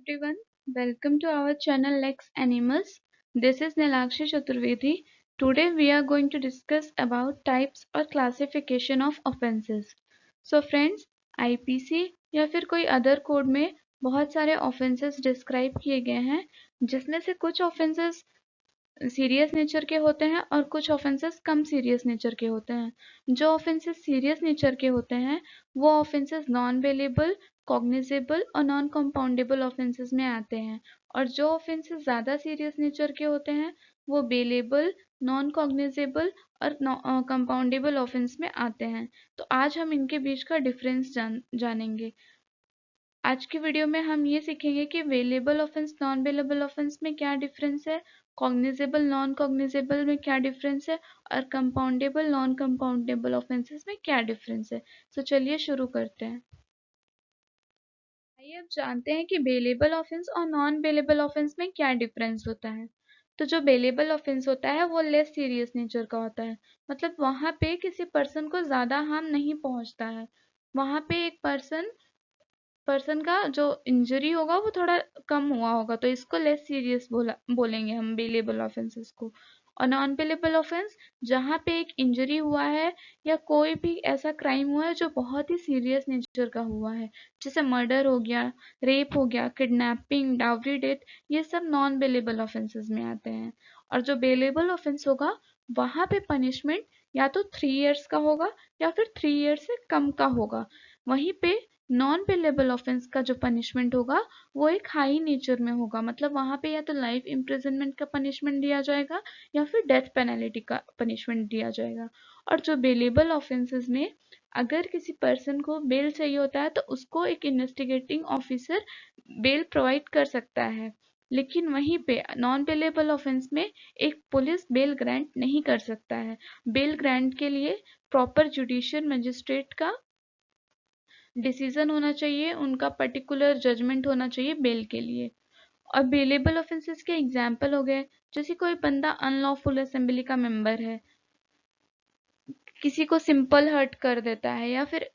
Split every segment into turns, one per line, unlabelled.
everyone, welcome to our channel Lex Animals. This is Nilakshi Chaturvedi. Today we are going to discuss about types or classification of offenses. So friends, IPC या फिर कोई other code में बहुत सारे offenses describe किए गए हैं जिसमें से कुछ offenses सीरियस नेचर के होते हैं और कुछ ऑफेंसेस कम सीरियस नेचर के होते हैं। जो ऑफेंसेस सीरियस नेचर के होते हैं वो ऑफेंसेस नॉन बेलेबल, कॉग्निजेबल और नॉन कंपाउंडेबल ऑफेंसेस में आते हैं, और जो ऑफेंसेस ज़्यादा सीरियस नेचर के होते हैं वो बेलेबल, नॉन कॉग्निजेबल और कंपाउंडेबल ऑफेंस में आते हैं। तो आज हम इनके बीच का डिफरेंस जानेंगे। आज की वीडियो में हम ये सीखेंगे कि वेलेबल ऑफेंस नॉन वेलेबल ऑफेंस में क्या डिफरेंस है, कॉग्निजेबल नॉन कॉग्निजेबल में क्या डिफरेंस है और कंपाउंडेबल नॉन कंपाउंडेबल ऑफेंसेस में क्या डिफरेंस है। तो चलिए शुरू करते हैं। आइए अब जानते हैं कि बेलेबल ऑफेंस और नॉन बेलेबल ऑफेंस में क्या डिफरेंस होता है। तो जो बेलेबल ऑफेंस होता है वो लेस सीरियस नेचर का होता है, मतलब वहां पे किसी पर्सन को ज्यादा हार्म नहीं पहुंचता है। वहां पे एक पर्सन का जो इंजरी होगा वो थोड़ा कम हुआ होगा, तो इसको लेस सीरियस बोलेंगे हम बेलेबल ऑफेंसेस को। और नॉन बेलेबल ऑफेंस जहाँ पे एक इंजरी हुआ है या कोई भी ऐसा क्राइम हुआ है जो बहुत ही सीरियस नेचर का हुआ है, जैसे मर्डर हो गया, रेप हो गया, किडनैपिंग, डाउरी डेथ, ये सब नॉन बेलेबल ऑफेंसेस में आते हैं। और जो बेलेबल ऑफेंस होगा वहां पे पनिशमेंट या तो 3 इयर्स का होगा या फिर 3 इयर्स से कम का होगा। वहीं पे नॉन बेलेबल ऑफेंस का जो पनिशमेंट होगा वो एक हाई नेचर में होगा, मतलब वहां पे या तो लाइफ इम्प्रिजनमेंट का पनिशमेंट दिया जाएगा या फिर डेथ पेनल्टी का पनिशमेंट दिया जाएगा। और जो बेलेबल ऑफेंसेस में अगर किसी पर्सन को बेल चाहिए होता है तो उसको एक इन्वेस्टिगेटिंग ऑफिसर बेल प्रोवाइड कर सकता है, लेकिन वहीं पे नॉन बेलेबल ऑफेंस में एक पुलिस बेल ग्रांट नहीं कर सकता है। बेल ग्रांट के लिए प्रॉपर जुडिशियल मजिस्ट्रेट का डिसीजन होना चाहिए, उनका पर्टिकुलर जजमेंट होना चाहिए बेल के लिए। और बेलेबल ऑफेंसेस के एग्जाम्पल हो गए, जैसे कोई बंदा अनलॉफुल असेंबली का मेंबर है, किसी को सिंपल हर्ट कर देता है या फिर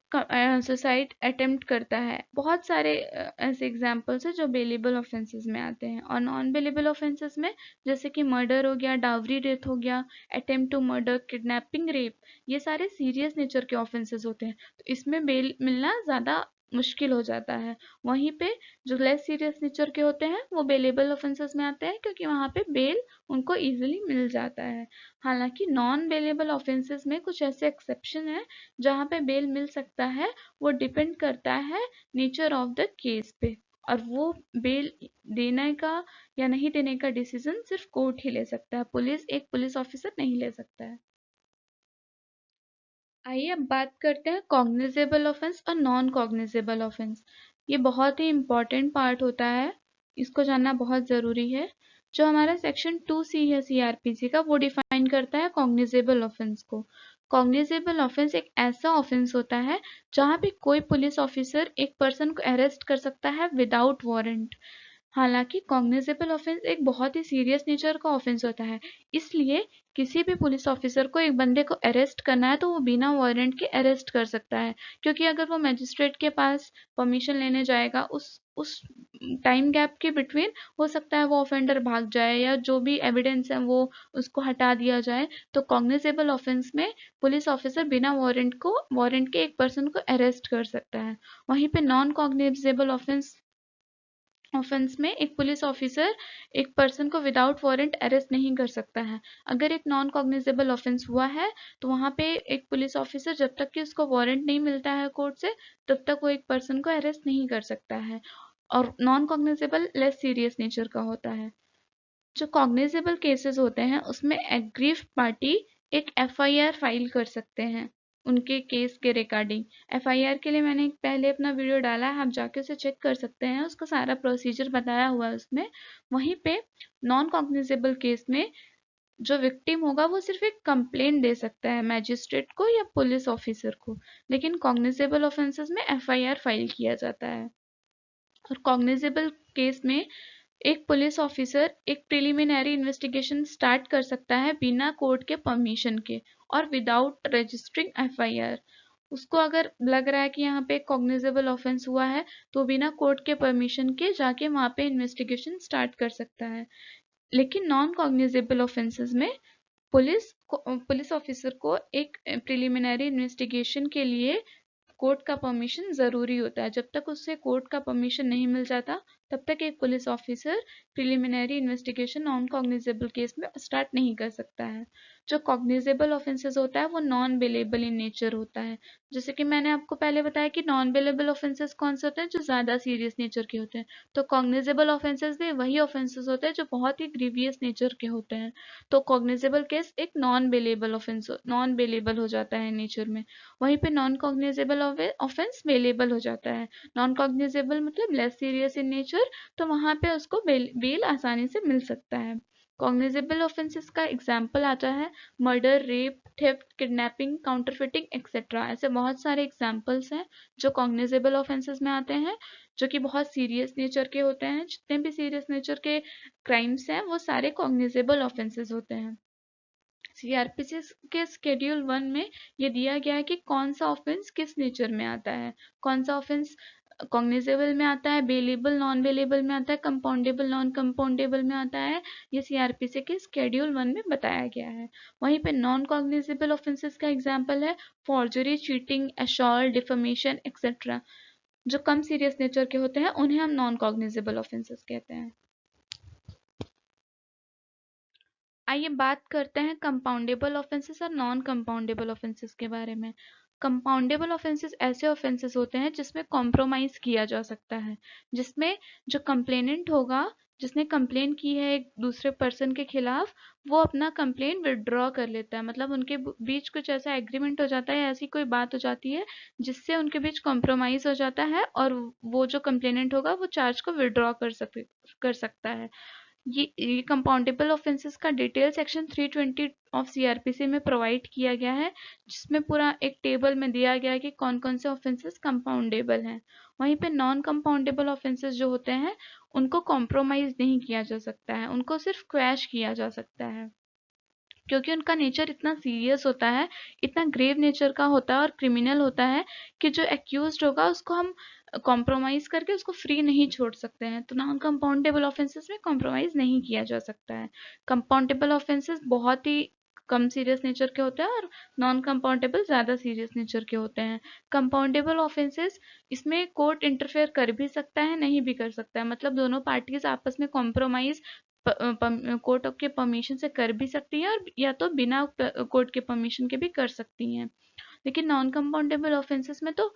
सुसाइड अटेम्प्ट करता है। बहुत सारे ऐसे एग्जाम्पल्स हैं जो बेलेबल ऑफेंसेस में आते हैं। और नॉन बेलेबल ऑफेंसेस में जैसे कि मर्डर हो गया, डावरी डेथ हो गया, attempt to murder, kidnapping, rape, ये सारे सीरियस नेचर के ऑफेंसेस होते हैं, तो इसमें बेल मिलना ज़्यादा मुश्किल हो जाता है। वहीं पे जो लेस सीरियस नेचर के होते हैं वो बेलेबल ऑफेंसेस में आते हैं, क्योंकि वहाँ पे बेल उनको इजीली मिल जाता है। हालांकि नॉन बेलेबल ऑफेंसेस में कुछ ऐसे एक्सेप्शन है जहाँ पे बेल मिल सकता है, वो डिपेंड करता है नेचर ऑफ द केस पे, और वो बेल देने का या नहीं देने का डिसीजन सिर्फ कोर्ट ही ले सकता है, एक पुलिस ऑफिसर नहीं ले सकता है। आइए अब बात करते हैं कॉग्निजेबल ऑफेंस और नॉन कॉग्निजेबल ऑफेंस। ये बहुत ही इम्पोर्टेंट पार्ट होता है, इसको जानना बहुत ज़रूरी है। जो हमारा सेक्शन 2C है सीआरपीसी का, वो डिफाइन करता है कॉग्निजेबल ऑफेंस को। कॉग्निजेबल ऑफेंस एक ऐसा ऑफेंस होता है जहाँ पे कोई पुलिस ऑफिसर एक पर्सन को अरेस्ट कर सकता है विदाउट वारंट। हालांकि कॉग्निजेबल ऑफेंस एक बहुत ही सीरियस नेचर का ऑफेंस होता है, इसलिए किसी भी पुलिस ऑफिसर को एक बंदे को अरेस्ट करना है तो वो बिना वारंट के अरेस्ट कर सकता है, क्योंकि अगर वो मजिस्ट्रेट के पास परमिशन लेने जाएगा उस टाइम गैप के बिटवीन हो सकता है वो ऑफेंडर भाग जाए या जो भी एविडेंस है वो उसको हटा दिया जाए। तो कॉग्निजेबल ऑफेंस में पुलिस ऑफिसर बिना वारंट के एक पर्सन को अरेस्ट कर सकता है। वहीं पे नॉन कॉग्निजेबल ऑफेंस में एक पुलिस ऑफिसर एक पर्सन को विदाउट वारंट अरेस्ट नहीं कर सकता है। अगर एक नॉन कॉग्निजेबल ऑफेंस हुआ है तो वहां पे एक पुलिस ऑफिसर जब तक कि उसको वारंट नहीं मिलता है कोर्ट से, तब तक वो एक पर्सन को अरेस्ट नहीं कर सकता है। और non cognizable less serious nature का होता है। जो कॉग्निजेबल केसेस होते हैं उसमें एग्रीव्ड पार्टी एक एफआईआर फाइल कर सकते हैं उनके केस के रिगार्डिंग। एफआईआर के लिए मैंने पहले अपना वीडियो डाला है, आप जाके उसे चेक कर सकते हैं, उसका सारा प्रोसीजर बताया हुआ है उसमें। वहीं पे नॉन कॉग्निजेबल केस में जो विक्टिम होगा वो सिर्फ एक कंप्लेंट दे सकता है मैजिस्ट्रेट को या पुलिस ऑफिसर को, लेकिन कॉग्निजेबल ऑफेंसेस में एफआईआर फाइल किया जाता है। और कॉग्निजेबल केस में एक पुलिस ऑफिसर एक प्रिलिमिनरी इन्वेस्टिगेशन स्टार्ट कर सकता है बिना कोर्ट के परमिशन के और विदाउट रजिस्टरिंग एफआईआर। उसको अगर लग रहा है कि यहाँ पे कॉग्निजेबल ऑफेंस हुआ है तो बिना कोर्ट के परमिशन के जाके वहाँ पे इन्वेस्टिगेशन स्टार्ट कर सकता है। लेकिन नॉन कॉग्निजेबल ऑफेंसेस में पुलिस ऑफिसर को एक प्रिलिमिनरी इन्वेस्टिगेशन के लिए कोर्ट का परमिशन ज़रूरी होता है। जब तक उससे कोर्ट का परमिशन नहीं मिल जाता तब तक एक police officer preliminary investigation non cognizable case में स्टार्ट नहीं कर सकता है। जो कॉग्निजेबल ऑफेंसेस होता है वो नॉन बेलेबल इन नेचर होता है। जैसे कि मैंने आपको पहले बताया कि नॉन बेलेबल ऑफेंसेस कौन से होते हैं, जो ज़्यादा सीरियस नेचर के होते हैं। तो कॉग्निजेबल ऑफेंसेस भी वही ऑफेंसेस होते हैं जो बहुत ही ग्रीवियस नेचर के होते हैं। तो कॉग्निजेबल केस एक नॉन बेलेबल हो जाता है नेचर में। वहीं पे नॉन कॉग्निजेबल ऑफेंस बेलेबल हो जाता है। नॉन कॉग्निजेबल मतलब लेस सीरियस इन नेचर, तो वहां पे उसको बेल आसानी से मिल सकता है। कॉग्निजेबल ऑफेंसेस का एग्जाम्पल आता है murder, rape, theft, kidnapping, counterfeiting etcetera. ऐसे बहुत सारे एग्जाम्पल्स हैं जो कॉग्निजेबल ऑफेंसेस में आते हैं, जो कि बहुत सीरियस नेचर के होते हैं। जितने भी सीरियस नेचर के क्राइम्स हैं वो सारे कॉग्निजेबल ऑफेंसेस होते हैं। सीआरपीसी के शेड्यूल 1 में ये दिया गया है कि कौन सा ऑफेंस किस नेचर में आता है, कौन सा ऑफेंस कॉग्निजेबल में आता है, बेलेबल नॉन बेलेबल में आता है, कंपाउंडेबल नॉन कंपाउंडेबल में आता है। ये सीआरपीसी के शेड्यूल 1 में बताया गया है। वहीं पे नॉन कॉग्निजेबल ऑफेंसेस का एग्जांपल है forgery, cheating, assault, defamation etcetera. जो कम सीरियस नेचर के होते हैं उन्हें हम नॉन कॉग्निजेबल ऑफेंसेस कहते हैं। आइए बात करते हैं कंपाउंडेबल ऑफेंसेस और नॉन कंपाउंडेबल ऑफेंसेस के बारे में। कंपाउंडेबल ऑफेंसेस ऐसे ऑफेंसेस होते हैं जिसमें कॉम्प्रोमाइज किया जा सकता है, जिसमें जो कंप्लेनेंट होगा, जिसने कंप्लेन की है एक दूसरे पर्सन के खिलाफ, वो अपना कंप्लेन विड्रॉ कर लेता है। मतलब उनके बीच कुछ ऐसा एग्रीमेंट हो जाता है, ऐसी कोई बात हो जाती है जिससे उनके बीच कॉम्प्रोमाइज हो जाता है और वो जो कंप्लेनेंट होगा वो चार्ज को विड्रॉ कर सकता है। ये कंपाउंडेबल ऑफेंसेस का डिटेल सेक्शन 320 ऑफ सीआरपीसी में प्रोवाइड किया गया है, जिसमें पूरा एक टेबल में दिया गया है कि कौन कौन से ऑफेंसेस कंपाउंडेबल हैं। वहीं पे नॉन कंपाउंडेबल ऑफेंसेस जो होते हैं उनको कॉम्प्रोमाइज नहीं किया जा सकता है, उनको सिर्फ क्वैश किया जा सकता है, क्योंकि उनका नेचर इतना सीरियस होता है, इतना ग्रेव नेचर का होता है और क्रिमिनल होता है कि जो एक्यूज्ड होगा उसको हम कॉम्प्रोमाइज करके उसको फ्री नहीं छोड़ सकते हैं। तो नॉन कंपाउंडेबल ऑफेंसेस में कॉम्प्रोमाइज नहीं किया जा सकता है। कंपाउंडेबल ऑफेंसेस बहुत ही कम सीरियस नेचर के होते हैं और नॉन कंपाउंडेबल ज़्यादा सीरियस नेचर के होते हैं। कंपाउंडेबल ऑफेंसेस इसमें कोर्ट इंटरफेयर कर भी सकता है, नहीं भी कर सकता है। मतलब दोनों पार्टीज आपस में कॉम्प्रोमाइज कोर्ट के परमिशन से कर भी सकती हैं और या तो बिना कोर्ट के परमिशन के भी कर सकती हैं। लेकिन नॉन कंपाउंडेबल ऑफेंसेस में तो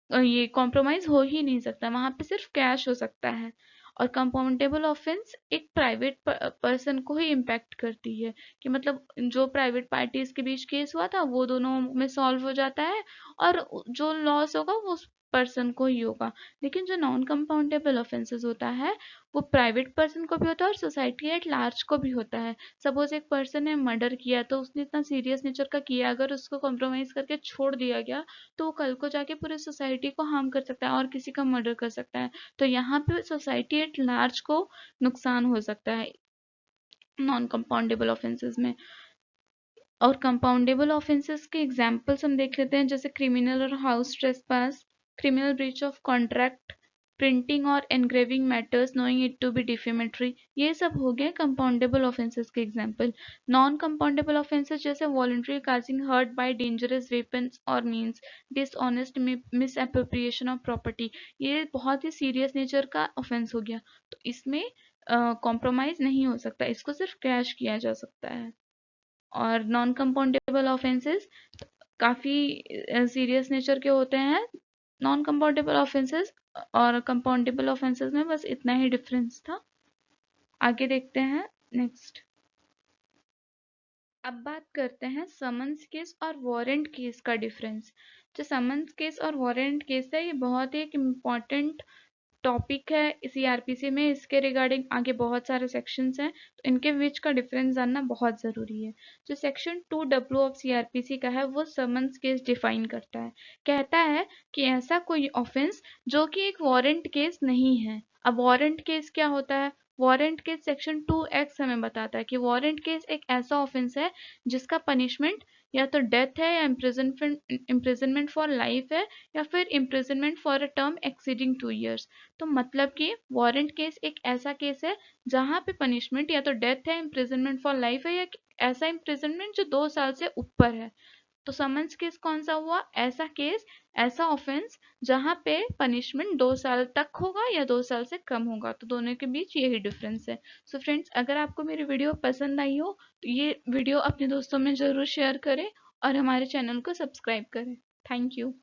ये कॉम्प्रोमाइज हो ही नहीं सकता, वहां पे सिर्फ कैश हो सकता है। और कंपाउंडेबल ऑफेंस एक प्राइवेट पर्सन को ही इम्पैक्ट करती है, कि मतलब जो प्राइवेट पार्टीज के बीच केस हुआ था वो दोनों में सॉल्व हो जाता है और जो लॉस होगा वो उस पर्सन को ही होगा। लेकिन जो नॉन कंपाउंडेबल ऑफेंसेस होता है वो प्राइवेट पर्सन को भी होता है और सोसाइटी एट लार्ज को भी होता है। सपोज एक पर्सन ने मर्डर किया तो उसने इतना सीरियस नेचर का किया, अगर उसको कॉम्प्रोमाइज करके छोड़ दिया गया तो वो कल को जाके पूरे सोसाइटी को हार्म कर सकता है और किसी का मर्डर कर सकता है। तो यहाँ पे सोसाइटी एट लार्ज को नुकसान हो सकता है नॉन कंपाउंडेबल ऑफेंसेस में। और कंपाउंडेबल ऑफेंसेस के एग्जाम्पल्स हम देख लेते हैं, जैसे क्रिमिनल और house trespass, criminal breach of contract, printing और engraving matters knowing it to be defamatory. ये सब हो गए कंपाउंडेबल ऑफेंसेस के एग्जाम्पल। नॉन कंपाउंडेबल ऑफेंसेस जैसे voluntary causing hurt by dangerous weapons और means, dishonest misappropriation of property, ये बहुत ही सीरियस नेचर का ऑफेंस हो गया। तो इसमें कॉम्प्रोमाइज नहीं हो सकता, इसको सिर्फ क्रैश किया जा सकता है। और नॉन कंपाउंडेबल ऑफेंसेस काफ़ी सीरियस नेचर के होते हैं। नॉन कंपाउंडेबल ऑफेंसेस और कंपाउंडेबल ऑफेंसेस में बस इतना ही डिफरेंस था। आगे देखते हैं नेक्स्ट। अब बात करते हैं समन्स केस और वारंट केस का डिफरेंस। जो समन्स केस और वारंट केस है ये बहुत ही एक इम्पॉर्टेंट टॉपिक है सीआरपीसी में। इसके रिगार्डिंग आगे बहुत सारे सेक्शंस हैं, तो इनके बीच का डिफरेंस जानना बहुत ज़रूरी है। जो सेक्शन 2W ऑफ सीआरपीसी का है वो समन्स केस डिफाइन करता है। कहता है कि ऐसा कोई ऑफेंस जो कि एक वारंट केस नहीं है। अब वारंट केस क्या होता है? वारंट केस सेक्शन 2X हमें बताता है कि वारंट केस एक ऐसा ऑफेंस है जिसका पनिशमेंट या तो डेथ है, या इम्प्रिजनमेंट फॉर लाइफ है, या फिर imprisonment for a term exceeding 2 years। तो मतलब कि वारंट केस एक ऐसा केस है जहाँ पे पनिशमेंट या तो डेथ है, इम्प्रिजनमेंट फॉर लाइफ है, या ऐसा इम्प्रिजनमेंट जो 2 साल से ऊपर है। तो समन्स केस कौन सा हुआ? ऐसा केस, ऐसा ऑफेंस जहां पे पनिशमेंट 2 साल तक होगा या 2 साल से कम होगा। तो दोनों के बीच यही डिफरेंस है। सो फ्रेंड्स, अगर आपको मेरी वीडियो पसंद आई हो तो ये वीडियो अपने दोस्तों में ज़रूर शेयर करें और हमारे चैनल को सब्सक्राइब करें। Thank you.